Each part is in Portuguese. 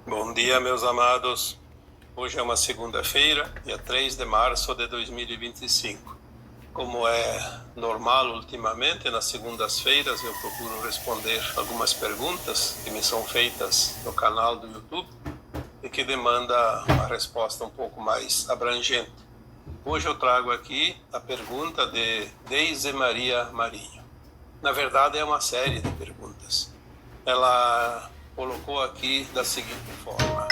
Bom dia, meus amados. Hoje é uma segunda-feira, dia 3 de março de 2025. Como é normal ultimamente, nas segundas-feiras eu procuro responder algumas perguntas que me são feitas no canal do YouTube e que demanda uma resposta um pouco mais abrangente. Hoje eu trago aqui a pergunta de Deise Maria Marinho. Na verdade, é uma série de perguntas. Ela colocou aqui da seguinte forma: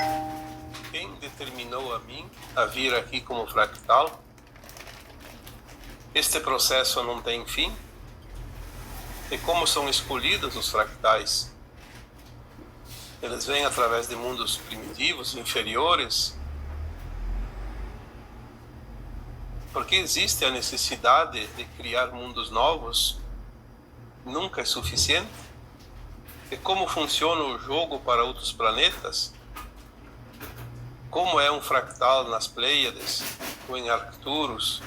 quem determinou a mim a vir aqui como fractal? Este processo não tem fim? E como são escolhidos os fractais? Eles vêm através de mundos primitivos, inferiores? Porque existe a necessidade de criar mundos novos? Nunca é suficiente? E como funciona o jogo para outros planetas? Como é um fractal nas Pleiades ou em Arcturus?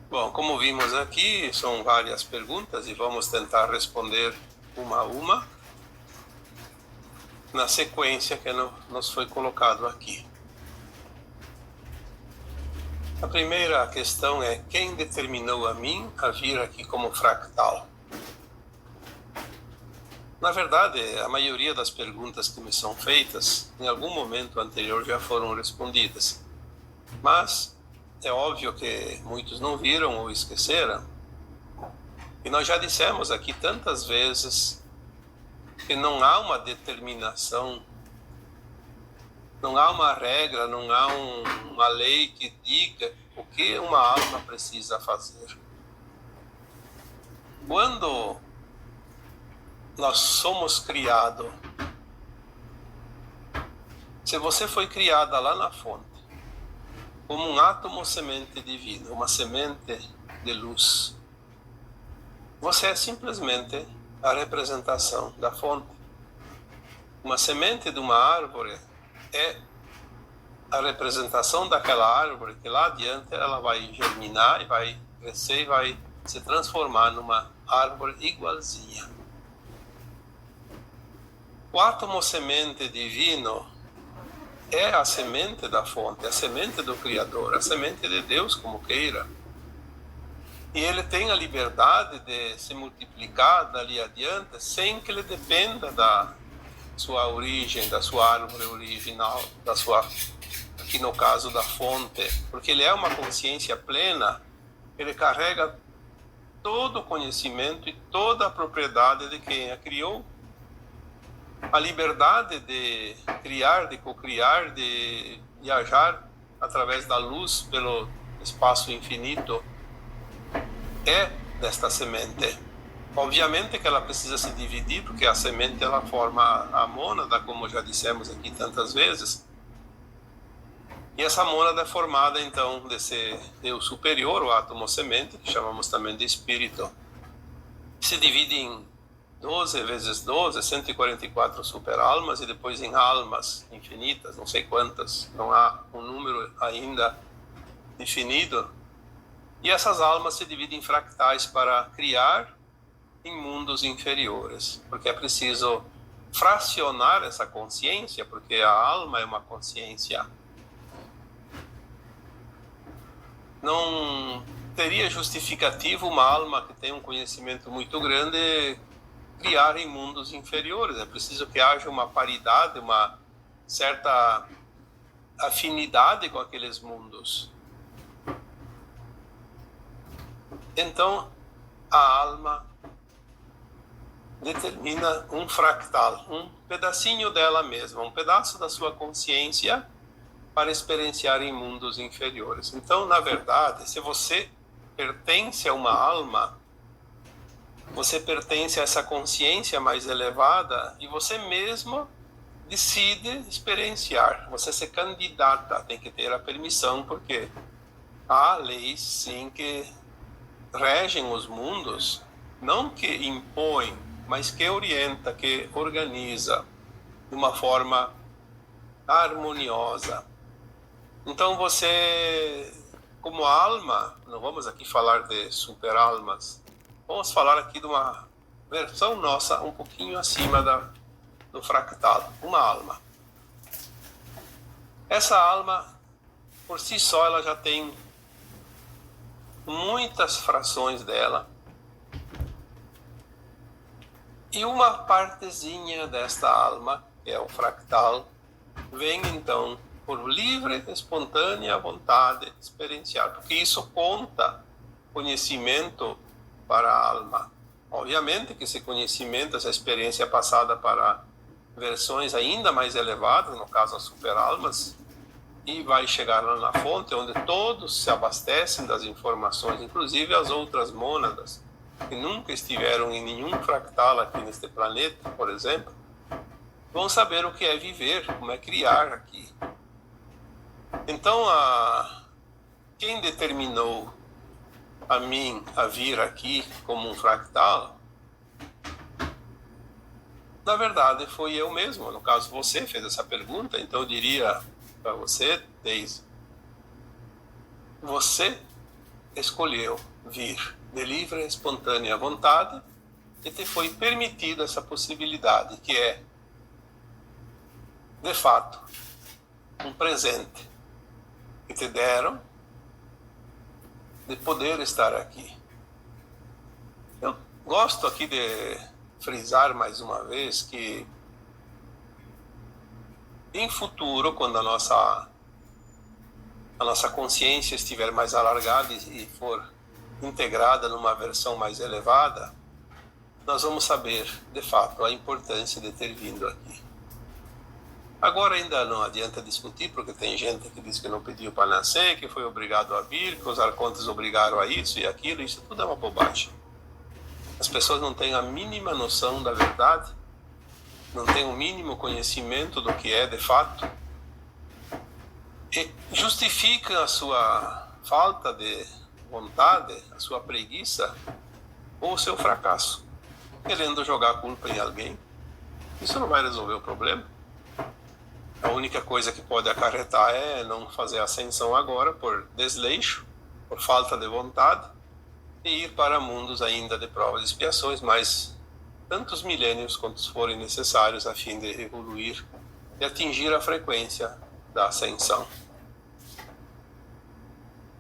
Bom, como vimos aqui, são várias perguntas e vamos tentar responder uma a uma na sequência que nos foi colocado aqui. A primeira questão é: quem determinou a mim a vir aqui como fractal? Na verdade, a maioria das perguntas que me são feitas, em algum momento anterior já foram respondidas. Mas é óbvio que muitos não viram ou esqueceram. E nós já dissemos aqui tantas vezes que não há uma determinação, não há uma regra, não há uma lei que diga o que uma alma precisa fazer. Quando nós somos criados, se você foi criada lá na fonte, como um átomo semente divino, uma semente de luz, você é simplesmente a representação da fonte. Uma semente de uma árvore é a representação daquela árvore que lá adiante ela vai germinar e vai crescer e vai se transformar numa árvore igualzinha. O átomo semente divino é a semente da fonte, a semente do Criador, a semente de Deus, como queira. E ele tem a liberdade de se multiplicar dali adiante sem que ele dependa da sua origem, da sua árvore original, da sua, aqui no caso da fonte, porque ele é uma consciência plena, ele carrega todo o conhecimento e toda a propriedade de quem a criou. A liberdade de criar, de cocriar, de viajar através da luz pelo espaço infinito é desta semente. Obviamente que ela precisa se dividir, porque a semente ela forma a mônada, como já dissemos aqui tantas vezes. E essa mônada é formada então desse eu superior, o átomo semente, que chamamos também de espírito. Se divide em 12 vezes 12, 144 super-almas, e depois em almas infinitas, não sei quantas, não há um número ainda definido. E essas almas se dividem em fractais para criar em mundos inferiores, porque é preciso fracionar essa consciência, porque a alma é uma consciência. Não teria justificativo uma alma que tem um conhecimento muito grande criar em mundos inferiores. É preciso que haja uma paridade, uma certa afinidade com aqueles mundos. Então, a alma determina um fractal, um pedacinho dela mesma, um pedaço da sua consciência para experienciar em mundos inferiores. Então, na verdade, se você pertence a uma alma, você pertence a essa consciência mais elevada e você mesmo decide experienciar. Você se candidata, tem que ter a permissão, porque há leis, sim, que regem os mundos, não que impõem, mas que orienta, que organiza de uma forma harmoniosa. Então você, como alma, não vamos aqui falar de super-almas, vamos falar aqui de uma versão nossa um pouquinho acima do fractal, uma alma. Essa alma, por si só, ela já tem muitas frações dela. E uma partezinha desta alma, que é o fractal, vem então por livre, espontânea vontade experienciar, porque isso conta conhecimento para a alma. Obviamente que esse conhecimento, essa experiência é passada para versões ainda mais elevadas, no caso as superalmas, e vai chegar lá na fonte, onde todos se abastecem das informações, inclusive as outras mônadas, que nunca estiveram em nenhum fractal aqui neste planeta, por exemplo, vão saber o que é viver, como é criar aqui. Então, quem determinou a mim a vir aqui como um fractal, na verdade foi eu mesmo. No caso, você fez essa pergunta, então eu diria para você, Deise, você escolheu vir de livre e espontânea vontade e te foi permitida essa possibilidade, que é, de fato, um presente que te deram de poder estar aqui. Eu gosto aqui de frisar mais uma vez que em futuro, quando a nossa consciência estiver mais alargada e for integrada numa versão mais elevada, nós vamos saber, de fato, a importância de ter vindo aqui. Agora ainda não adianta discutir, porque tem gente que diz que não pediu para nascer, que foi obrigado a vir, que os arcontes obrigaram a isso e aquilo. Isso tudo é uma bobagem. As pessoas não têm a mínima noção da verdade, não têm o mínimo conhecimento do que é de fato, e justificam a sua falta de vontade, a sua preguiça ou o seu fracasso, querendo jogar a culpa em alguém. Isso não vai resolver o problema. A única coisa que pode acarretar é não fazer a ascensão agora por desleixo, por falta de vontade, e ir para mundos ainda de provas e expiações, mais tantos milênios quantos forem necessários a fim de evoluir e atingir a frequência da ascensão.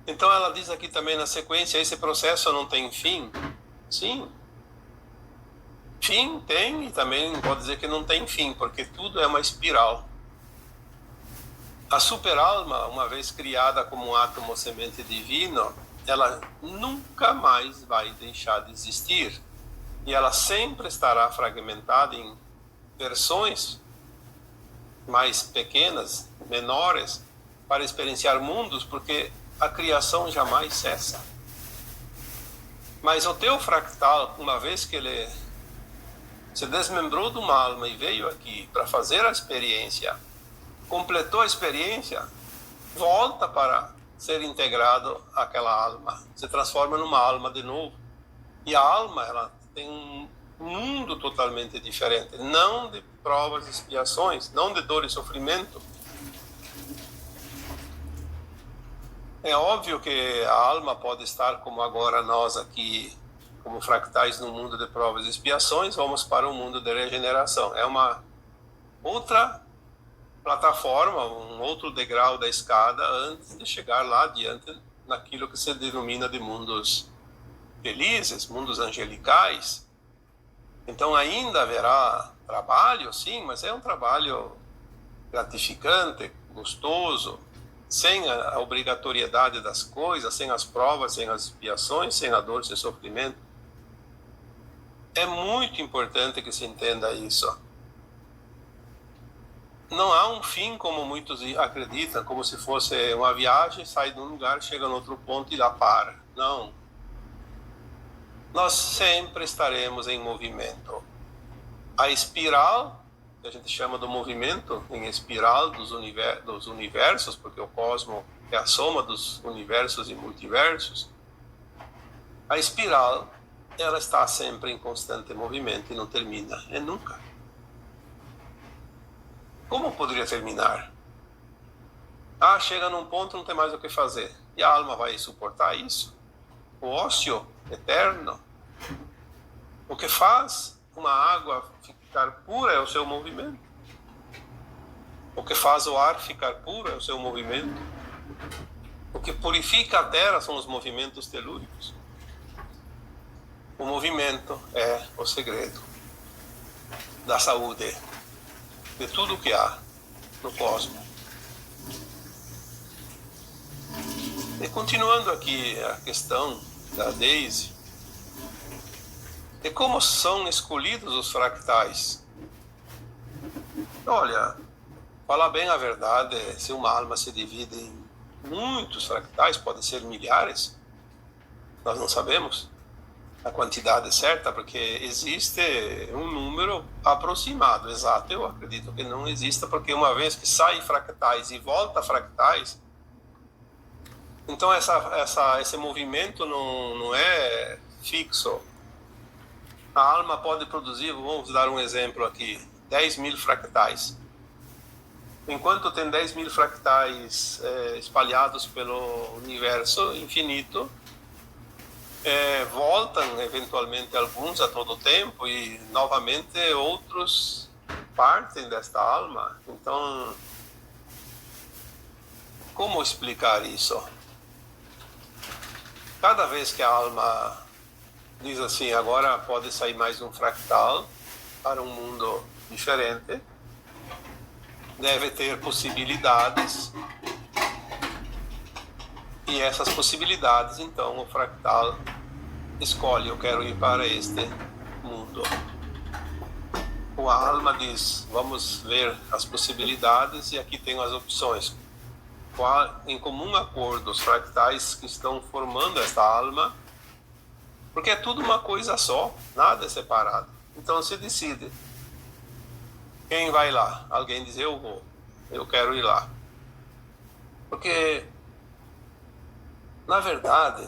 Então ela diz aqui também na sequência, esse processo não tem fim? Sim. Fim tem, e também pode dizer que não tem fim, porque tudo é uma espiral. A superalma, uma vez criada como um átomo semente divino, ela nunca mais vai deixar de existir. E ela sempre estará fragmentada em versões mais pequenas, menores, para experienciar mundos, porque a criação jamais cessa. Mas o teu fractal, uma vez que ele se desmembrou de uma alma e veio aqui para fazer a experiência, completou a experiência, volta para ser integrado àquela alma, se transforma numa alma de novo. E a alma, ela tem um mundo totalmente diferente, não de provas e expiações, não de dor e sofrimento. É óbvio que a alma pode estar como agora nós aqui, como fractais no mundo de provas e expiações, vamos para o mundo de regeneração. É uma outra plataforma, um outro degrau da escada antes de chegar lá adiante naquilo que se denomina de mundos felizes, mundos angelicais. Então ainda haverá trabalho, sim, mas é um trabalho gratificante, gostoso, sem a obrigatoriedade das coisas, sem as provas, sem as expiações, sem a dor, sem o sofrimento. É muito importante que se entenda isso. Não há um fim, como muitos acreditam, como se fosse uma viagem, sai de um lugar, chega no outro ponto e lá para. Não. Nós sempre estaremos em movimento. A espiral, que a gente chama do movimento em espiral dos universos, porque o cosmos é a soma dos universos e multiversos, a espiral, ela está sempre em constante movimento e não termina, é nunca. Como poderia terminar? Chega num ponto, não tem mais o que fazer. E a alma vai suportar isso? O ócio eterno? O que faz uma água ficar pura é o seu movimento. O que faz o ar ficar puro é o seu movimento. O que purifica a terra são os movimentos telúricos. O movimento é o segredo da saúde, de tudo que há no cosmos. E continuando aqui a questão da Daisy, e como são escolhidos os fractais? Olha, falar bem a verdade, se uma alma se divide em muitos fractais, podem ser milhares, nós não sabemos a quantidade certa, porque existe um número aproximado, exato, eu acredito que não exista, porque uma vez que sai fractais e volta fractais, então esse movimento não é fixo. A alma pode produzir, vamos dar um exemplo aqui, 10.000 fractais. Enquanto tem 10.000 fractais espalhados pelo universo infinito, voltam eventualmente alguns a todo tempo e novamente outros partem desta alma. Então, como explicar isso? Cada vez que a alma diz assim, agora pode sair mais um fractal para um mundo diferente, deve ter possibilidades, e essas possibilidades, então, o fractal escolhe, eu quero ir para este mundo. A alma diz, vamos ver as possibilidades, e aqui tem as opções. Em comum acordo, os fractais que estão formando esta alma, porque é tudo uma coisa só, nada é separado. Então se decide. Quem vai lá? Alguém diz, eu vou, eu quero ir lá. Porque, na verdade,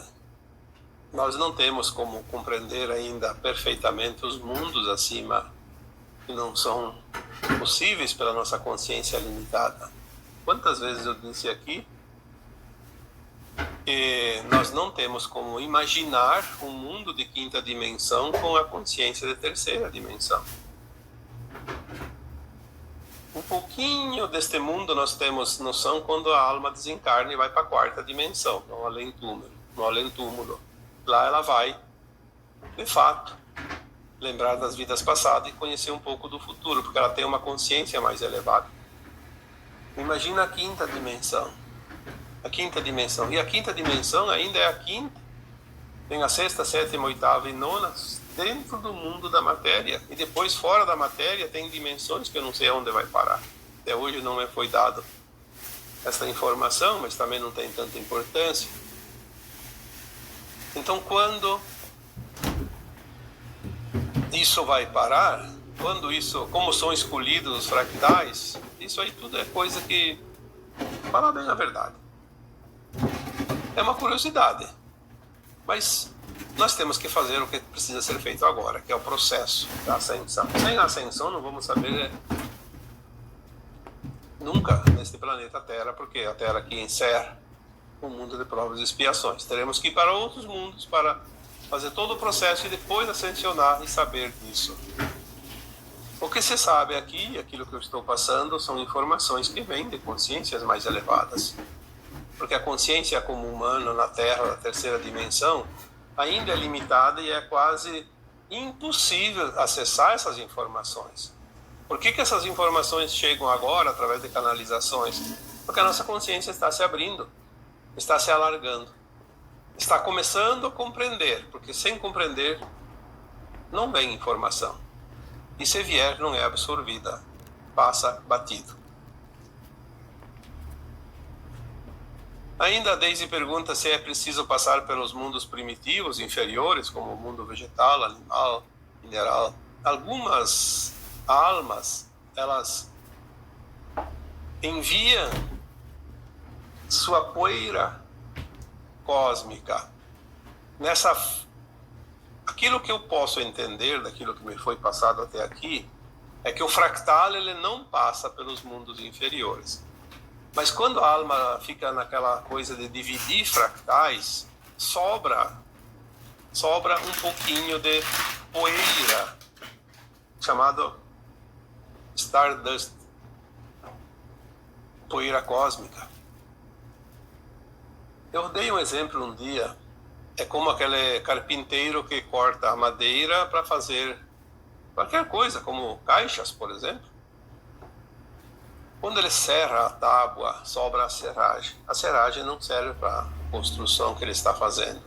nós não temos como compreender ainda perfeitamente os mundos acima, que não são possíveis pela nossa consciência limitada. Quantas vezes eu disse aqui que nós não temos como imaginar um mundo de quinta dimensão com a consciência de terceira dimensão. Um pouquinho deste mundo nós temos noção quando a alma desencarna e vai para a quarta dimensão, no além-túmulo. Lá ela vai, de fato, lembrar das vidas passadas e conhecer um pouco do futuro, porque ela tem uma consciência mais elevada. Imagina a quinta dimensão. A quinta dimensão. E a quinta dimensão ainda é a quinta. Tem a sexta, sétima, oitava e nona dentro do mundo da matéria. E depois, fora da matéria, tem dimensões que eu não sei aonde vai parar. Até hoje não me foi dado essa informação, mas também não tem tanta importância. Então, quando isso vai parar, como são escolhidos os fractais, isso aí tudo é coisa que, fala bem a verdade, é uma curiosidade, mas nós temos que fazer o que precisa ser feito agora, que é o processo da ascensão. Sem a ascensão não vamos saber nunca neste planeta Terra, porque a Terra aqui encerra um mundo de provas e expiações. Teremos que ir para outros mundos para fazer todo o processo e depois ascensionar e saber disso. O que se sabe aqui, aquilo que eu estou passando, são informações que vêm de consciências mais elevadas. Porque a consciência como humana na Terra, na terceira dimensão, ainda é limitada e é quase impossível acessar essas informações. Por que essas informações chegam agora através de canalizações? Porque a nossa consciência está se abrindo, está se alargando, está começando a compreender, porque sem compreender não vem informação. E se vier, não é absorvida, passa batido. Ainda a Daisy pergunta se é preciso passar pelos mundos primitivos, inferiores, como o mundo vegetal, animal, mineral. Algumas almas, elas enviam sua poeira cósmica aquilo que eu posso entender daquilo que me foi passado até aqui é que o fractal ele não passa pelos mundos inferiores. Mas quando a alma fica naquela coisa de dividir fractais, sobra um pouquinho de poeira, chamado stardust, poeira cósmica. Eu dei um exemplo um dia, é como aquele carpinteiro que corta a madeira para fazer qualquer coisa, como caixas, por exemplo. Quando ele serra a tábua, sobra a serragem. A serragem não serve para a construção que ele está fazendo.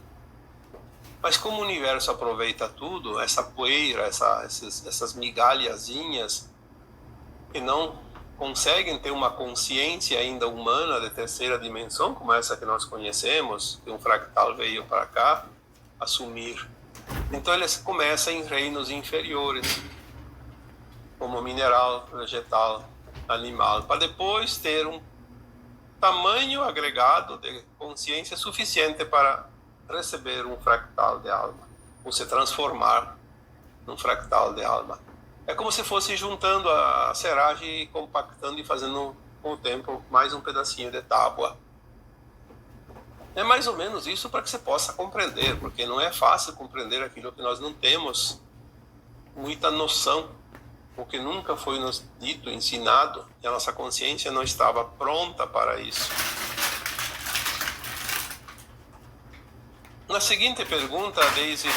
Mas como o universo aproveita tudo, essa poeira, essas migalhazinhas, que não conseguem ter uma consciência ainda humana de terceira dimensão, como essa que nós conhecemos, que um fractal veio para cá assumir. Então eles começam em reinos inferiores, como mineral, vegetal, animal, para depois ter um tamanho agregado de consciência suficiente para receber um fractal de alma, ou se transformar num fractal de alma. É como se fosse juntando a serragem e compactando e fazendo com o tempo mais um pedacinho de tábua. É mais ou menos isso para que você possa compreender, porque não é fácil compreender aquilo que nós não temos muita noção, porque nunca foi nos dito, ensinado, e a nossa consciência não estava pronta para isso. Na seguinte pergunta, a Daisy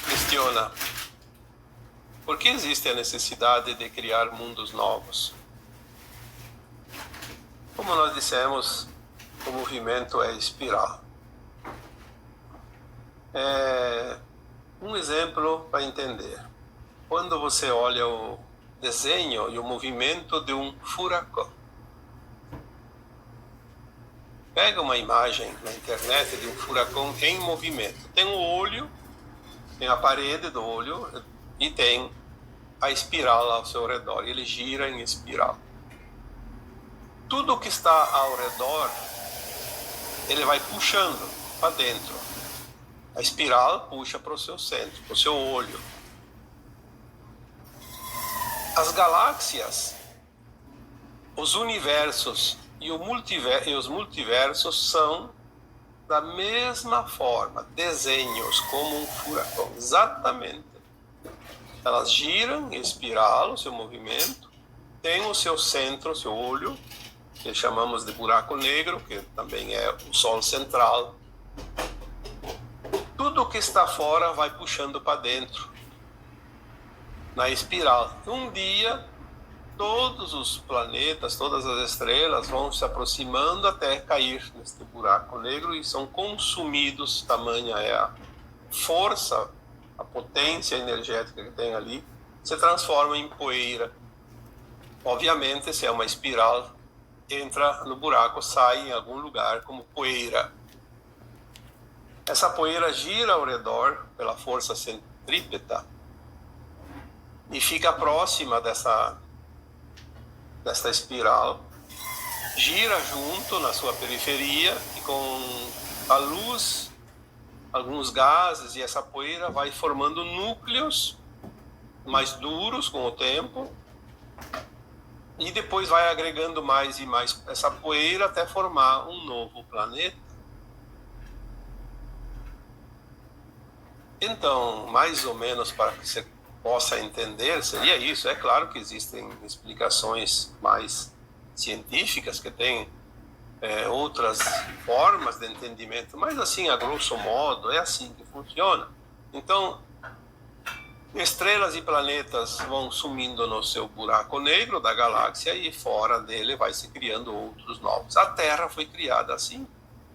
questiona: por que existe a necessidade de criar mundos novos? Como nós dissemos, o movimento é espiral. Um exemplo para entender. Quando você olha o desenho e o movimento de um furacão, pega uma imagem na internet de um furacão em movimento. Tem o olho, tem a parede do olho e tem a espiral ao seu redor. Ele gira em espiral. Tudo que está ao redor, ele vai puxando para dentro. A espiral puxa para o seu centro, para o seu olho. As galáxias, os universos e os multiversos são da mesma forma, desenhos como um furacão, exatamente. Elas giram em espiral, o seu movimento, tem o seu centro, o seu olho, que chamamos de buraco negro, que também é o Sol central. Tudo que está fora vai puxando para dentro, na espiral. Um dia, todos os planetas, todas as estrelas vão se aproximando até cair neste buraco negro e são consumidos. Tamanha é a força, a potência energética que tem ali, se transforma em poeira. Obviamente, se é uma espiral, entra no buraco, sai em algum lugar como poeira. Essa poeira gira ao redor pela força centrípeta e fica próxima desta espiral, gira junto na sua periferia e com a luz, alguns gases e essa poeira vai formando núcleos mais duros com o tempo e depois vai agregando mais e mais essa poeira até formar um novo planeta. Então, mais ou menos para que você possa entender, seria isso. É claro que existem explicações mais científicas que têm outras formas de entendimento, mas assim, a grosso modo, é assim que funciona. Então, estrelas e planetas vão sumindo no seu buraco negro da galáxia e fora dele vai se criando outros novos. A Terra foi criada assim,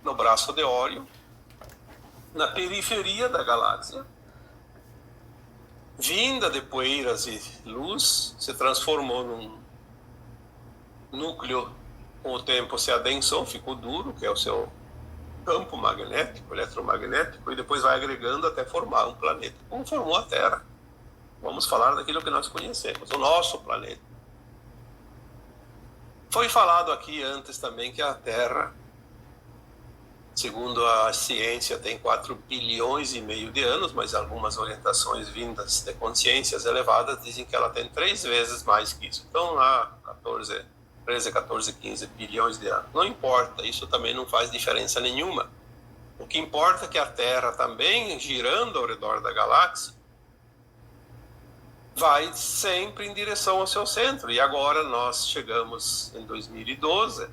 no braço de Órion, na periferia da galáxia, vinda de poeiras e luz, se transformou num núcleo, com o tempo se adensou, ficou duro, que é o seu campo magnético, eletromagnético, e depois vai agregando até formar um planeta, como formou a Terra. Vamos falar daquilo que nós conhecemos, o nosso planeta. Foi falado aqui antes também que a Terra, segundo a ciência, tem 4 bilhões e meio de anos, mas algumas orientações vindas de consciências elevadas dizem que ela tem 3 vezes mais que isso. Então, lá, 13, 14, 15 bilhões de anos. Não importa, isso também não faz diferença nenhuma. O que importa é que a Terra também, girando ao redor da galáxia, vai sempre em direção ao seu centro. E agora nós chegamos em 2012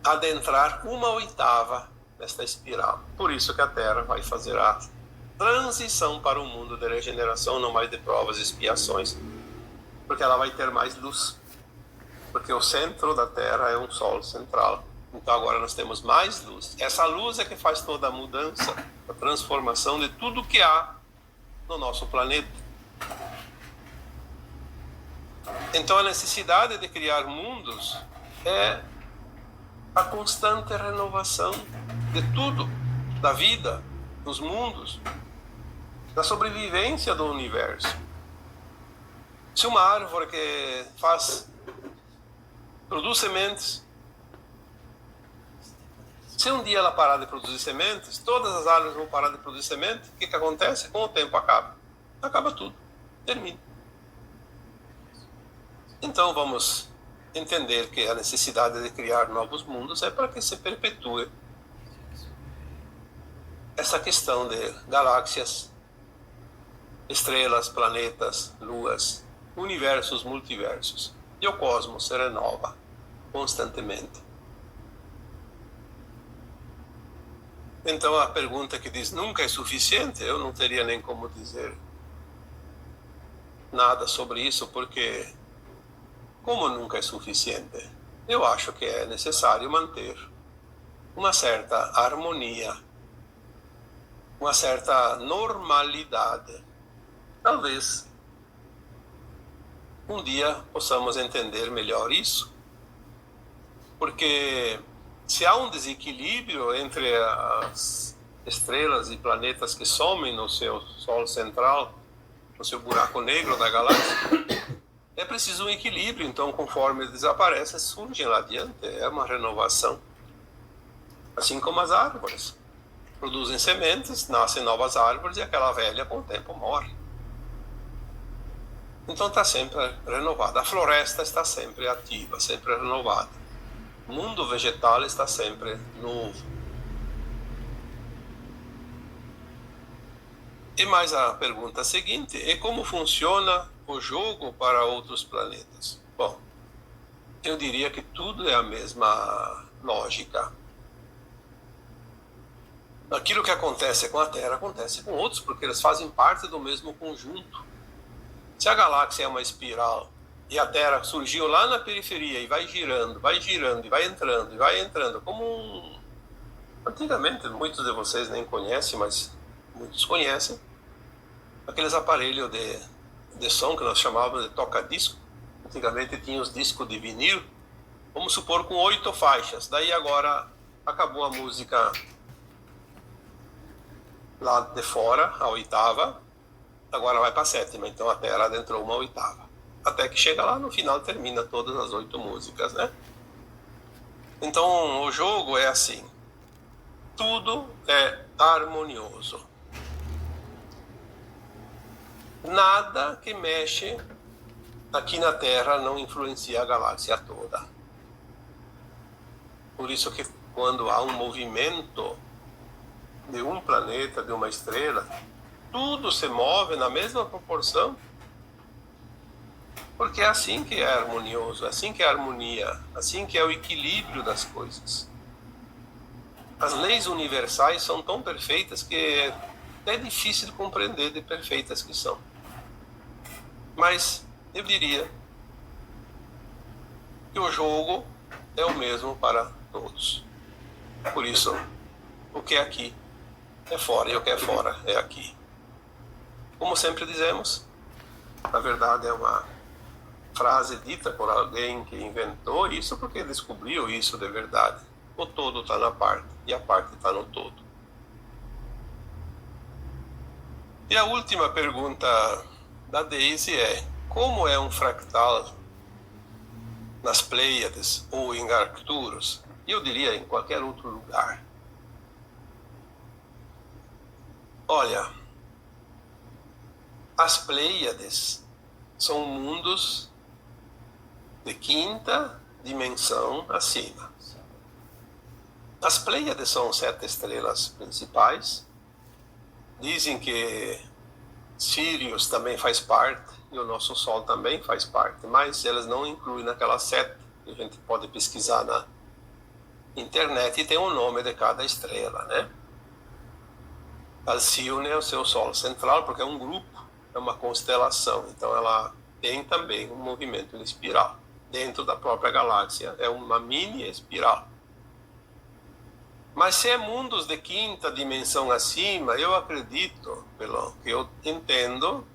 a adentrar 1/8 nesta espiral. Por isso que a Terra vai fazer a transição para um mundo de regeneração, não mais de provas e expiações, porque ela vai ter mais luz. Porque o centro da Terra é um Sol central. Então agora nós temos mais luz. Essa luz é que faz toda a mudança, a transformação de tudo que há no nosso planeta. Então a necessidade de criar mundos é a constante renovação de tudo, da vida, dos mundos, da sobrevivência do universo. Se uma árvore que produz sementes, se um dia ela parar de produzir sementes, todas as árvores vão parar de produzir sementes, o que acontece? Com o tempo acaba tudo, termina. Então vamos entender que a necessidade de criar novos mundos é para que se perpetue essa questão de galáxias, estrelas, planetas, luas, universos, multiversos. E o cosmos se renova constantemente. Então a pergunta que diz nunca é suficiente, eu não teria nem como dizer nada sobre isso, porque como nunca é suficiente, eu acho que é necessário manter uma certa harmonia, uma certa normalidade. Talvez um dia possamos entender melhor isso, porque se há um desequilíbrio entre as estrelas e planetas que somem no seu Sol central, no seu buraco negro da galáxia, é preciso um equilíbrio. Então, conforme desaparece, surgem lá adiante. É uma renovação. Assim como as árvores. Produzem sementes, nascem novas árvores e aquela velha, com o tempo, morre. Então, está sempre renovada. A floresta está sempre ativa, sempre renovada. O mundo vegetal está sempre novo. E mais a pergunta seguinte é como funciona o jogo para outros planetas. Bom, eu diria que tudo é a mesma lógica. Aquilo que acontece com a Terra acontece com outros, porque eles fazem parte do mesmo conjunto. Se a galáxia é uma espiral e a Terra surgiu lá na periferia e vai girando, e vai entrando, como antigamente, muitos de vocês nem conhecem, mas muitos conhecem, aqueles aparelhos de som que nós chamávamos de toca-disco. Antigamente tinha os discos de vinil, vamos supor com 8 faixas. Daí agora acabou a música lá de fora, a 8ª, agora vai para a 7ª, então a Terra adentrou uma 8ª. Até que chega lá no final, termina todas as 8 músicas, né? Então o jogo é assim, tudo é harmonioso. Nada que mexe aqui na Terra não influencia a galáxia toda. Por isso que quando há um movimento de um planeta, de uma estrela, tudo se move na mesma proporção, porque é assim que é harmonioso, é assim que é a harmonia, assim que é o equilíbrio das coisas. As leis universais são tão perfeitas que é difícil de compreender de perfeitas que são. Mas eu diria que o jogo é o mesmo para todos. Por isso, o que é aqui é fora e o que é fora é aqui. Como sempre dizemos, na verdade é uma frase dita por alguém que inventou isso porque descobriu isso de verdade. O todo está na parte e a parte está no todo. E a última pergunta da Daisy é: como é um fractal nas Pleiades ou em Arcturus? E eu diria em qualquer outro lugar. Olha, as Pleiades são mundos de 5ª dimensão acima. As Pleiades são 7 estrelas principais. Dizem que Sirius também faz parte, e o nosso Sol também faz parte, mas elas não incluem naquela seta que a gente pode pesquisar na internet e tem o nome de cada estrela, né? Alcione é o seu Sol central, porque é um grupo, é uma constelação, então ela tem também um movimento em espiral. Dentro da própria galáxia, é uma mini espiral. Mas se é mundos de quinta dimensão acima, eu acredito, pelo que eu entendo,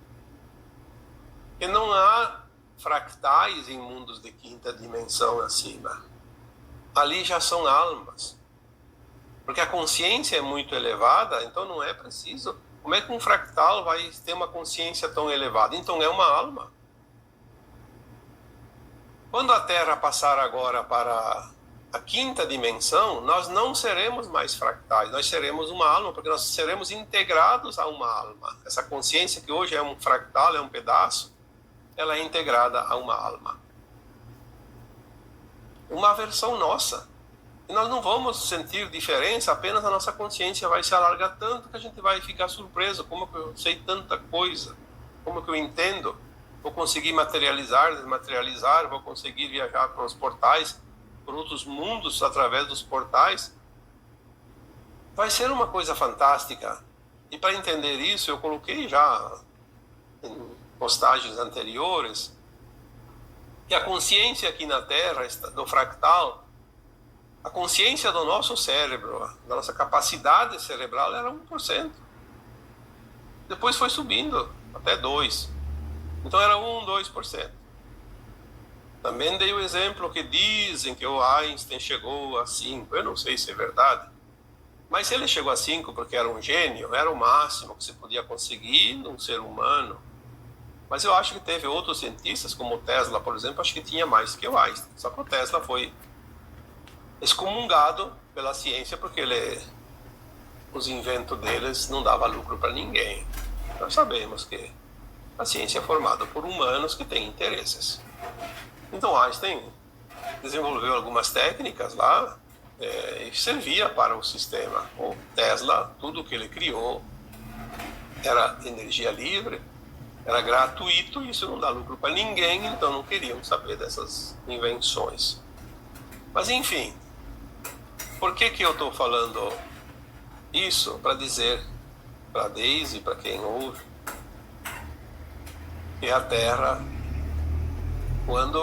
que não há fractais em mundos de quinta dimensão acima. Ali já são almas. Porque a consciência é muito elevada, então não é preciso. Como é que um fractal vai ter uma consciência tão elevada? Então é uma alma. Quando a Terra passar agora para a quinta dimensão, nós não seremos mais fractais, nós seremos uma alma, porque nós seremos integrados a uma alma. Essa consciência que hoje é um fractal, é um pedaço, ela é integrada a uma alma. Uma versão nossa. E nós não vamos sentir diferença, apenas a nossa consciência vai se alargar tanto que a gente vai ficar surpreso. Como que eu sei tanta coisa? Como que eu entendo? Vou conseguir materializar, desmaterializar, vou conseguir viajar para os portais, por outros mundos através dos portais. Vai ser uma coisa fantástica. E para entender isso, eu coloquei já em postagens anteriores que a consciência aqui na Terra, do fractal, a consciência do nosso cérebro, da nossa capacidade cerebral, era 1%. Depois foi subindo até 2%. Então era 1, 2%. Também dei o exemplo que dizem que o Einstein chegou a 5%. Eu não sei se é verdade. Mas se ele chegou a 5% porque era um gênio, era o máximo que se podia conseguir num ser humano. Mas eu acho que teve outros cientistas, como o Tesla, por exemplo, acho que tinha mais que o Einstein. Só que o Tesla foi excomungado pela ciência porque os inventos deles não davam lucro para ninguém. Nós sabemos que a ciência é formada por humanos que têm interesses. Então Einstein desenvolveu algumas técnicas lá e servia para o sistema. O Tesla, tudo que ele criou era energia livre, era gratuito, e isso não dá lucro para ninguém, então não queriam saber dessas invenções. Mas enfim, por que eu estou falando isso? Para dizer para a Daisy, para quem ouve, que a Terra, quando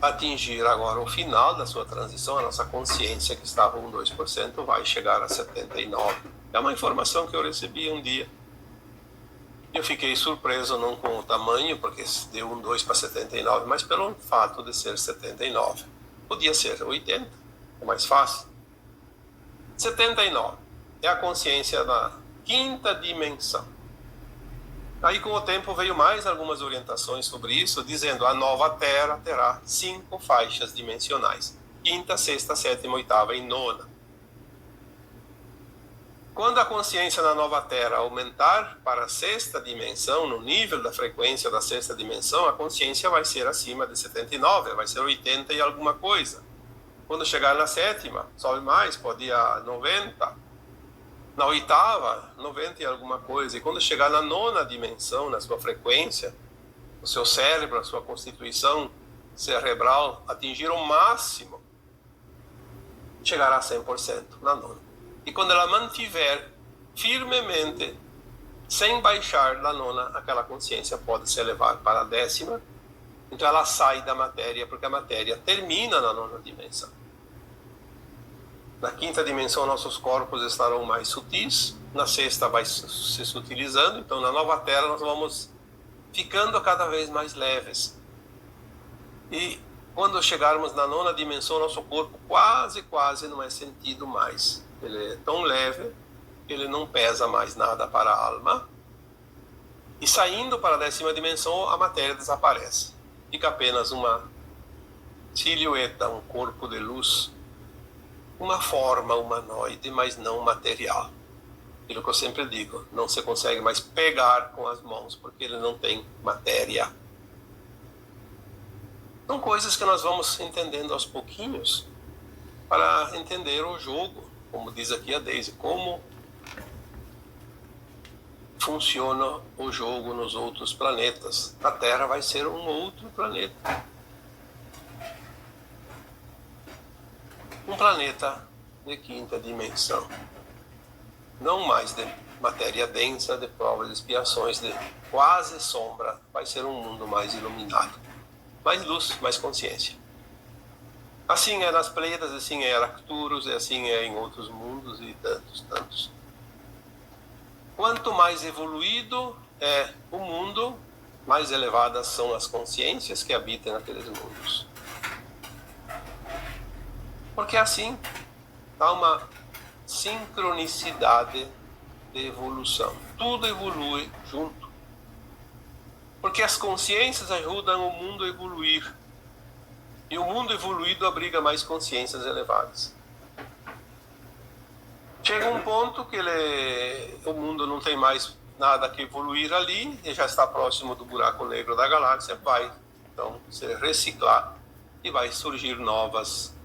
atingir agora o final da sua transição, a nossa consciência, que estava 1, 2%, vai chegar a 79%. É uma informação que eu recebi um dia. Eu fiquei surpreso não com o tamanho, porque deu 1, 2 para 79%, mas pelo fato de ser 79%. Podia ser 80%, é mais fácil. 79% é a consciência da quinta dimensão. Aí com o tempo veio mais algumas orientações sobre isso, dizendo a nova Terra terá 5 faixas dimensionais: quinta, sexta, sétima, oitava e nona. Quando a consciência na nova Terra aumentar para a sexta dimensão, no nível da frequência da sexta dimensão, a consciência vai ser acima de 79, vai ser 80 e alguma coisa. Quando chegar na sétima, sobe mais, pode ir a 90. Na oitava, 90 e alguma coisa. E quando chegar na nona dimensão, na sua frequência, o seu cérebro, a sua constituição cerebral atingir o máximo, chegará a 100% na nona. E quando ela mantiver firmemente, sem baixar da nona, aquela consciência pode se elevar para a 10ª. Então ela sai da matéria, porque a matéria termina na nona dimensão. Na quinta dimensão, nossos corpos estarão mais sutis. Na sexta vai se sutilizando. Então, na nova Terra, nós vamos ficando cada vez mais leves. E quando chegarmos na nona dimensão, nosso corpo quase não é sentido mais. Ele é tão leve que ele não pesa mais nada para a alma. E saindo para a 10ª dimensão, a matéria desaparece. Fica apenas uma silhueta, um corpo de luz, uma forma humanoide, mas não material. Aquilo que eu sempre digo, não se consegue mais pegar com as mãos, porque ele não tem matéria. São coisas que nós vamos entendendo aos pouquinhos, para entender o jogo, como diz aqui a Daisy, como funciona o jogo nos outros planetas. A Terra vai ser um outro planeta. Um planeta de quinta dimensão. Não mais de matéria densa, de provas e expiações, de quase sombra. Vai ser um mundo mais iluminado. Mais luz, mais consciência. Assim é nas Pleiades, assim é Arcturus, e assim é em outros mundos e tantos. Quanto mais evoluído é o mundo, mais elevadas são as consciências que habitam naqueles mundos. Porque assim há uma sincronicidade de evolução. Tudo evolui junto. Porque as consciências ajudam o mundo a evoluir. E o mundo evoluído abriga mais consciências elevadas. Chega um ponto que o mundo não tem mais nada que evoluir ali, e já está próximo do buraco negro da galáxia, vai então se reciclar e vai surgir novas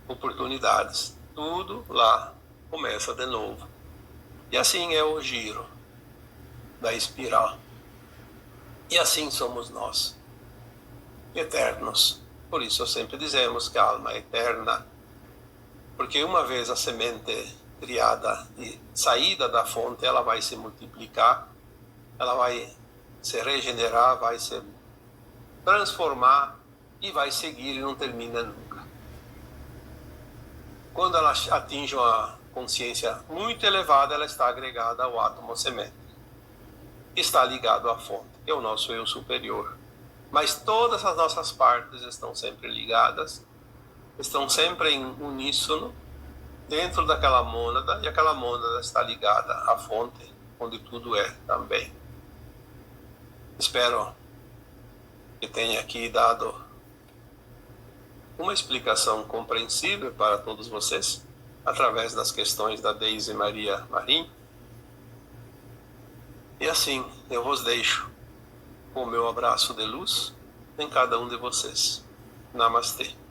oportunidades. Tudo lá começa de novo. E assim é o giro da espiral. E assim somos nós, eternos. Por isso sempre dizemos que a alma é eterna, porque uma vez a semente criada e saída da fonte, ela vai se multiplicar, ela vai se regenerar, vai se transformar e vai seguir e não termina nunca. Quando ela atinge uma consciência muito elevada, ela está agregada ao átomo semente. Está ligado à fonte, que é o nosso eu superior. Mas todas as nossas partes estão sempre ligadas, estão sempre em uníssono, dentro daquela mônada, e aquela mônada está ligada à fonte, onde tudo é também. Espero que tenha aqui dado uma explicação compreensível para todos vocês, através das questões da Deise Maria Marim. E assim, eu vos deixo com o meu abraço de luz em cada um de vocês. Namastê.